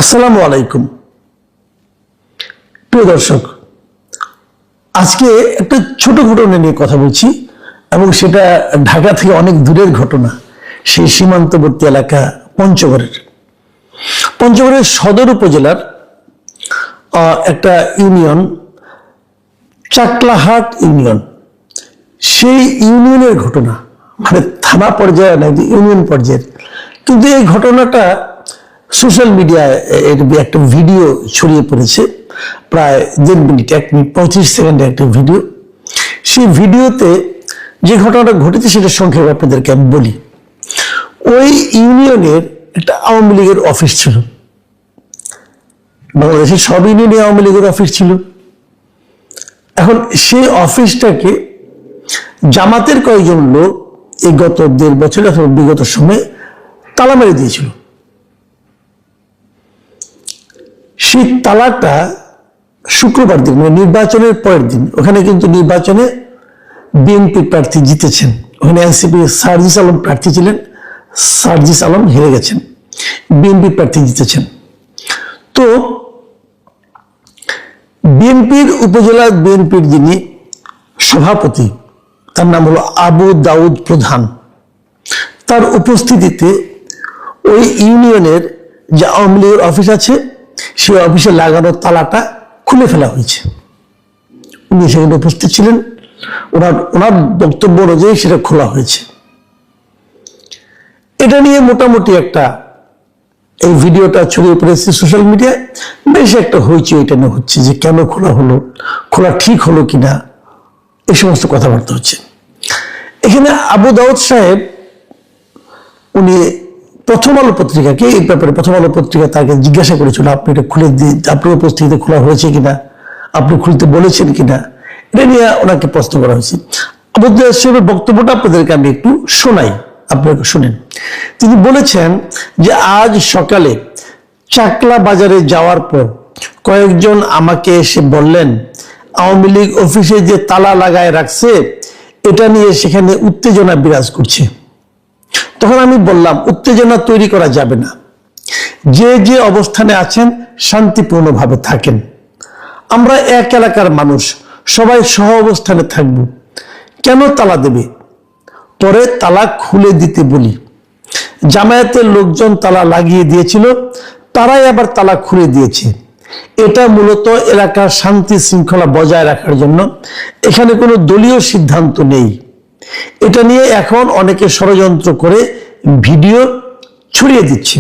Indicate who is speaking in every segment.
Speaker 1: আসসালামু আলাইকুম প্রিয় দর্শক, আজকে একটা ছোট ঘটনা নিয়ে কথা বলছি এবং সেটা ঢাকা থেকে অনেক দূরের ঘটনা। সেই সীমান্তবর্তী এলাকা পঞ্চগড়ের সদর উপজেলার একটা ইউনিয়ন, চাকলাহাট ইউনিয়ন। সেই ইউনিয়নের ঘটনা, মানে থানা পর্যায়ে না, ইউনিয়ন পর্যায়ের। কিন্তু এই ঘটনাটা সোশ্যাল মিডিয়ায় একটা ভিডিও ছড়িয়ে পড়েছে, প্রায় 1.5 মিনিট, 1 মিনিট 35 সেকেন্ডের একটা ভিডিও। সেই ভিডিওতে যে ঘটনাটা ঘটেছে সেটা সংক্ষেপে আপনাদেরকে আমি বলি। ওই ইউনিয়নের একটা আওয়ামী লীগের অফিস ছিল। বাংলাদেশের সব ইউনিয়নে আওয়ামী লীগের অফিস ছিল। এখন সেই অফিসটাকে জামাতের কয়েকজন লোক এই গত 1.5 বছর অথবা বিগত সময়ে তালা মেরে দিয়েছিল। সেই তালাটা শুক্রবার দিন, মানে নির্বাচনের পরের দিন, ওখানে কিন্তু নির্বাচনে বিএনপি প্রার্থী জিতেছেন। ওখানে এনসিপি সার্জিস আলম প্রার্থী ছিলেন, সার্জিস আলম হেরে গেছেন, বিএনপি প্রার্থী জিতেছেন। তো বিএনপির উপজেলা বিএনপির যিনি সভাপতি, তার নাম হলো আবু দাউদ প্রধান, তার উপস্থিতিতে ওই ইউনিয়নের যে আওয়ামী লীগের অফিস আছে সেই অফিসে লাগানো তালাটা খুলে ফেলা হয়েছে। উনি সেখানে উপস্থিত ছিলেন, ওনার বক্তব্য অনুযায়ী সেটা খোলা হয়েছে। এটা নিয়ে মোটামুটি একটা এই ভিডিওটা ছড়িয়ে পড়েছে সোশ্যাল মিডিয়ায়, বেশ একটা হইচই এটা নিয়ে হচ্ছে যে কেন খোলা হলো, খোলা ঠিক হলো কিনা, এই সমস্ত কথাবার্তা হচ্ছে। এখানে আবু দাউদ সাহেব উনি প্রথম আলো পত্রিকাকে এই ব্যাপারে, প্রথম আলো পত্রিকা তাকে জিজ্ঞাসা করেছিল, আপনি এটা খুলে দিয়ে, আপনার উপস্থিতিতে খোলা হয়েছে কিনা, আপনি খুলতে বলেছেন কিনা, এটা নিয়ে ওনাকে প্রশ্ন করা হয়েছে। আবু দাউদ সাহেবের বক্তব্যটা আপনাদেরকে আমি একটু শোনাই, আপনাকে শুনেন। তিনি বলেছেন যে আজ সকালে চাকলা বাজারে যাওয়ার পর কয়েকজন আমাকে এসে বললেন আওয়ামী লীগ অফিসে যে তালা লাগায় রাখছে এটা নিয়ে সেখানে উত্তেজনা বিরাজ করছে। তখন আমি বললাম উত্তেজনা তৈরি করা যাবে না, যে যে অবস্থানে আছেন শান্তিপূর্ণভাবে থাকেন। আমরা এক এলাকার মানুষ, সবাই সহ অবস্থানে থাকব, কেন তালা দেবে? পরে তালা খুলে দিতে বলি। জামায়াতের লোকজন তালা লাগিয়ে দিয়েছিল, তারাই আবার তালা খুলে দিয়েছে। এটা মূলত এলাকার শান্তি শৃঙ্খলা বজায় রাখার জন্য, এখানে কোনো দলীয় সিদ্ধান্ত নেই। এটা নিয়ে এখন অনেকে ষড়যন্ত্র করে ভিডিও ছড়িয়ে দিচ্ছে।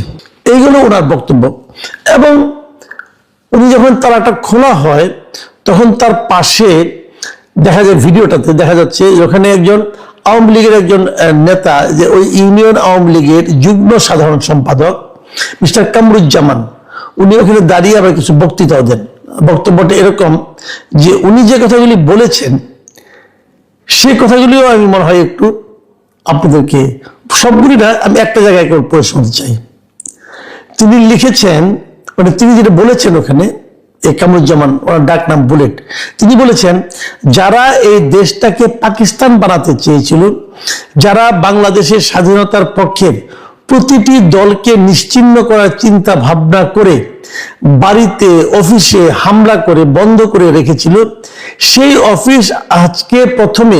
Speaker 1: এইগুলো ওনার বক্তব্য। এবং উনি যখন তালাটা খোলা হয় তখন তার পাশে দেখা যায়, ভিডিওটাতে দেখা যাচ্ছে ওখানে একজন আওয়ামী লীগের একজন নেতা, যে ওই ইউনিয়ন আওয়ামী লীগের যুগ্ম সাধারণ সম্পাদক মিস্টার কামরুজ্জামান, উনি ওখানে দাঁড়িয়ে আবার কিছু বক্তৃতাও দেন। বক্তব্যটা এরকম যে উনি যে কথাগুলি বলেছেন সেই কথাগুলিও আমি মনে হয় একটু আপনাদেরকে, সবগুলি না, আমি একটা জায়গায় পড়ে শুনতে চাই। তিনি লিখেছেন, মানে তিনি যেটা বলেছেন ওখানে, এই কামরুজ্জামান, ওনার ডাক নাম বুলেট, তিনি বলেছেন যারা এই দেশটাকে পাকিস্তান বানাতে চেয়েছিল, যারা বাংলাদেশের স্বাধীনতার পক্ষের প্রতিটি দলকে নিশ্চিহ্ন করার চিন্তা ভাবনা করে বাড়িতে অফিসে হামলা করে বন্ধ করে রেখেছিল, সেই অফিস আজকে প্রথমে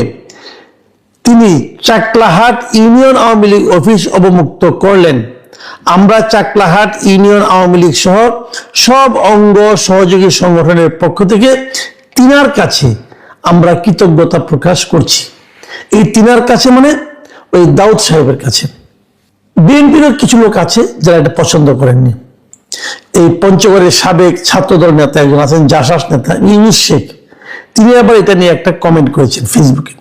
Speaker 1: তিনি চাকলাহাট ইউনিয়ন আওয়ামী লীগ অফিস অবমুক্ত করলেন। আমরা চাকলাহাট ইউনিয়ন আওয়ামী লীগ সহ সব অঙ্গ সহযোগী সংগঠনের পক্ষ থেকে তিনার কাছে আমরা কৃতজ্ঞতা প্রকাশ করছি। এই তিনার কাছে মানে ওই দাউদ সাহেবের কাছে। বিএনপির কিছু লোক আছে যারা এটা পছন্দ করেননি। এই পঞ্চগড়ের সাবেক ছাত্রদল নেতা একজন আছেন, জাসাস নেতা ইউনুস শেখ, তিনি আবার এটা নিয়ে একটা কমেন্ট করেছেন ফেসবুকে,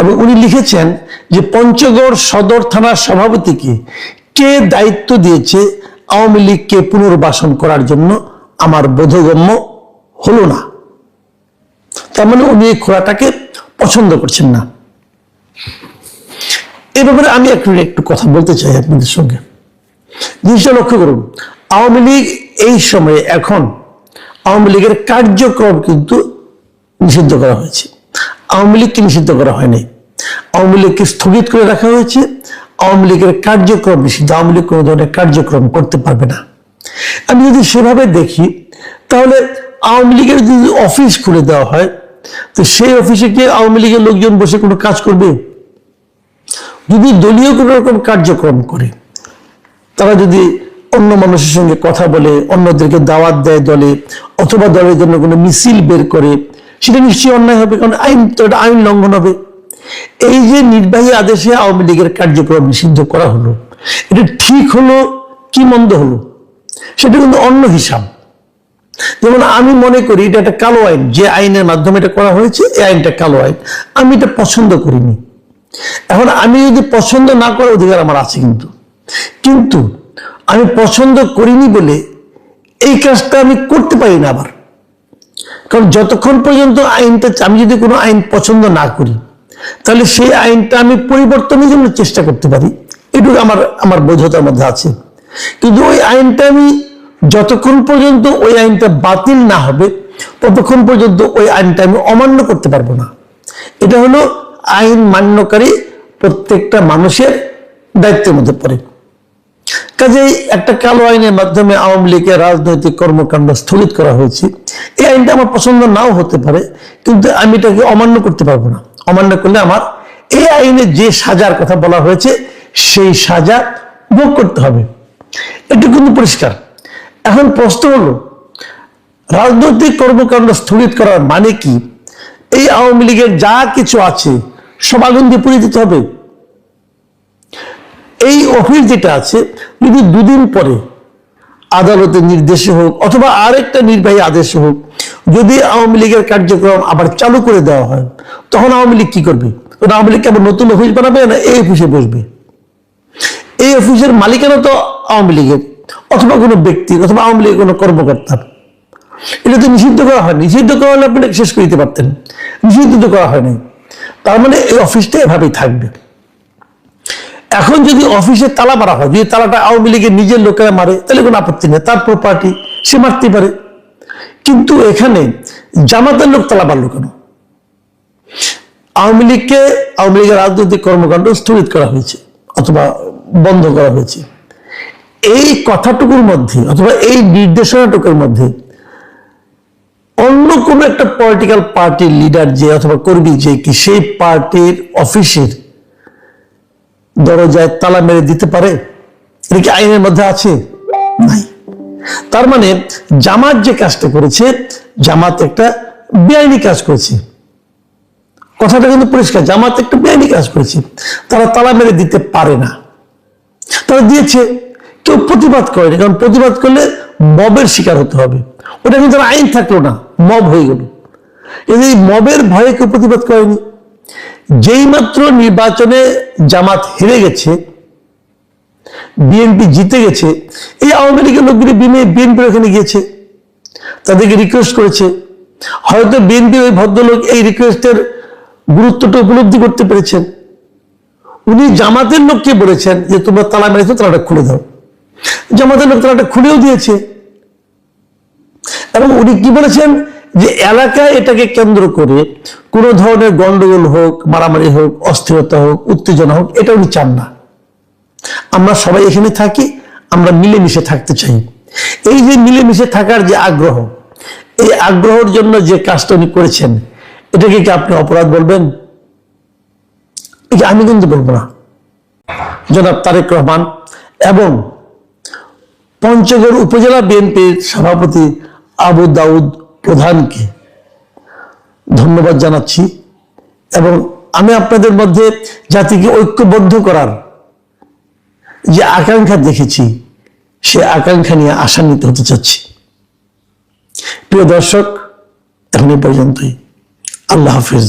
Speaker 1: এবং উনি লিখেছেন যে পঞ্চগড় সদর থানার সভাপতিকে কে দায়িত্ব দিয়েছে আওয়ামী লীগকে পুনর্বাসন করার জন্য আমার বোধগম্য হলো না। তার মানে উনি এই খোলাটাকে পছন্দ করছেন না। এই ব্যাপারে আমি একটু কথা বলতে চাই আপনাদের সঙ্গে। জিনিসটা লক্ষ্য করুন, আওয়ামী লীগ এই সময়ে, এখন আওয়ামী লীগের কার্যক্রম কিন্তু নিষিদ্ধ করা হয়েছে। আওয়ামী লীগকে নিষিদ্ধ করা হয়নি, আওয়ামী লীগকে স্থগিত করে রাখা হয়েছে। আওয়ামী লীগের কার্যক্রম নিষিদ্ধ, আওয়ামী লীগ কোনো ধরনের কার্যক্রম করতে পারবে না। আমি যদি সেভাবে দেখি তাহলে আওয়ামী লীগের যদি অফিস খুলে দেওয়া হয়, তো সেই অফিসে কি আওয়ামী লীগের লোকজন বসে কোনো কাজ করবে? যদি দলীয় কোনো রকম কার্যক্রম করে, তারা যদি অন্য মানুষের সঙ্গে কথা বলে, অন্যদেরকে দাওয়াত দেয় দলে, অথবা দলের জন্য কোনো মিছিল বের করে, সেটা নিশ্চয়ই অন্যায় হবে, কারণ আইন তো এটা আইন লঙ্ঘন হবে। এই যে নির্বাহী আদেশে আওয়ামী লীগের কার্যক্রম নিষিদ্ধ করা হলো, এটা ঠিক হলো কি মন্দ হলো, সেটা কিন্তু অন্য হিসাব। যেমন আমি মনে করি এটা একটা কালো আইন, যে আইনের মাধ্যমে এটা করা হয়েছে এই আইনটা কালো আইন, আমি এটা পছন্দ করিনি। এখন আমি যদি পছন্দ না করার অধিকার আমার আছে, কিন্তু আমি পছন্দ করিনি বলে এই কাজটা আমি করতে পারি না আবার। কারণ যতক্ষণ পর্যন্ত আইনটা, আমি যদি কোনো আইন পছন্দ না করি, তাহলে সেই আইনটা আমি পরিবর্তনের জন্য চেষ্টা করতে পারি, এটুকু আমার বোঝতার মধ্যে আছে। কিন্তু ওই আইনটা আমি যতক্ষণ পর্যন্ত ওই আইনটা বাতিল না হবে, ততক্ষণ পর্যন্ত ওই আইনটা আমি অমান্য করতে পারবো না। এটা হলো আইন মান্যকারী প্রত্যেকটা মানুষের দায়িত্বের মধ্যে পড়ে। কাজেই একটা কালো আইনের মাধ্যমে আওয়ামী লীগের রাজনৈতিক কর্মকাণ্ড স্থগিত করা হয়েছে, এই আইনটা আমার পছন্দ নাও হতে পারে, কিন্তু আমি এটাকে অমান্য করতে পারবো না। অমান্য করলে আমার এই আইনে যে সাজার কথা বলা হয়েছে সেই সাজা ভোগ করতে হবে, এটা কিন্তু পরিষ্কার। এখন প্রশ্ন হলো, রাজনৈতিক কর্মকাণ্ড স্থগিত করার মানে কি? এই আওয়ামী লীগের যা কিছু আছে সব আগুন দিয়ে পুড়িয়ে দিতে হবে? এই অফিস যেটা আছে, যদি দুদিন পরে আদালতের নির্দেশে হোক অথবা আরেকটা নির্বাহী আদেশে হোক, যদি আওয়ামী লীগের কার্যক্রম আবার চালু করে দেওয়া হয়, তখন আওয়ামী লীগ কি করবে? আওয়ামী লীগ আবার নতুন অফিস বানাবে, না এই অফিসে বসবে? এই অফিসের মালিকানা তো আওয়ামী লীগের, অথবা কোনো ব্যক্তির, অথবা আওয়ামী লীগের কোনো কর্মকর্তার। এটা তো নিষিদ্ধ করা হয়নি। নিষিদ্ধ করা হলে আপনি শেষ করে দিতে পারতেন, নিষিদ্ধ তো করা হয়নি। তার মানে এই অফিসটা এভাবেই থাকবে। এখন যদি অফিসে তালা মারা হয়, যদি তালাটা আওয়ামী লীগের নিজের লোকেরা মারে, তাহলে কোনো আপত্তি নেই, তার প্রপার্টি, সে মারতে পারে। কিন্তু এখানে জামাতের লোক তালা মারলো কেন? আওয়ামী লীগের রাজনৈতিক কর্মকাণ্ড স্থগিত করা হয়েছে অথবা বন্ধ করা হয়েছে, এই কথাটুকুর মধ্যে অথবা এই নির্দেশনাটুকুর মধ্যে অন্য কোন একটা পলিটিক্যাল পার্টির লিডার যে অথবা কর্মী যে কি সেই পার্টির অফিসের দরজায় তালা মেরে দিতে পারে? এটা কি আইনের মধ্যে আছে? নাই। তার মানে জামাত যে কাজটা করেছে, জামাত একটা বেআইনি কাজ করেছে, কথাটা কিন্তু পরিষ্কার। জামাত একটা বেআইনি কাজ করেছে, তারা তালা মেরে দিতে পারে না। তারা দিয়েছে, কেউ প্রতিবাদ করেনি, কারণ প্রতিবাদ করলে মবের শিকার হতে হবে। ওটা কিন্তু আইন থাকলো না, মব হয়ে গেল। এই মবের ভয়ে কেউ প্রতিবাদ করেনি। যেই মাত্র নির্বাচনে জামাত হেরে গেছে, বিএনপি জিতে গেছে, এই আওয়ামী লীগের লোকগুলি বিএনপির ওখানে গিয়েছে, তাদেরকে রিকোয়েস্ট করেছে। হয়তো বিএনপি ওই ভদ্রলোক এই রিকোয়েস্টের গুরুত্বটা উপলব্ধি করতে পেরেছেন। উনি জামাতের লোককে বলেছেন যে তোমরা তালা মেরেছো, তালাটা খুলে দাও। জামাতের লোক তালাটা খুলেও দিয়েছে। এবং উনি কি বলেছেন যে এলাকায় এটাকে কেন্দ্র করে কোনো ধরনের গন্ডগোল হোক, মারামারি হোক, অস্থিরতা হোক, উত্তেজনা হোক, এটা উনি চান না। আমরা সবাই এখানে থাকি, আমরা মিলেমিশে থাকতে চাই। এই যে মিলেমিশে থাকার যে আগ্রহ, এই আগ্রহের জন্য যে কাজটা উনি করেছেন, এটাকে কি আপনি অপরাধ বলবেন? আমি কিন্তু বলবো না। জনাব তারেক রহমান এবং পঞ্চগড় উপজেলা বিএনপির সভাপতি আবু দাউদ প্রধানকে ধন্যবাদ জানাচ্ছি, এবং আমি আপনাদের মধ্যে জাতিকে ঐক্যবদ্ধ করার যে আকাঙ্ক্ষা দেখেছি, সে আকাঙ্ক্ষা নিয়ে আশান্বিত হতে চাচ্ছি। প্রিয় দর্শক, এখন এই পর্যন্তই। আল্লাহ হাফিজ।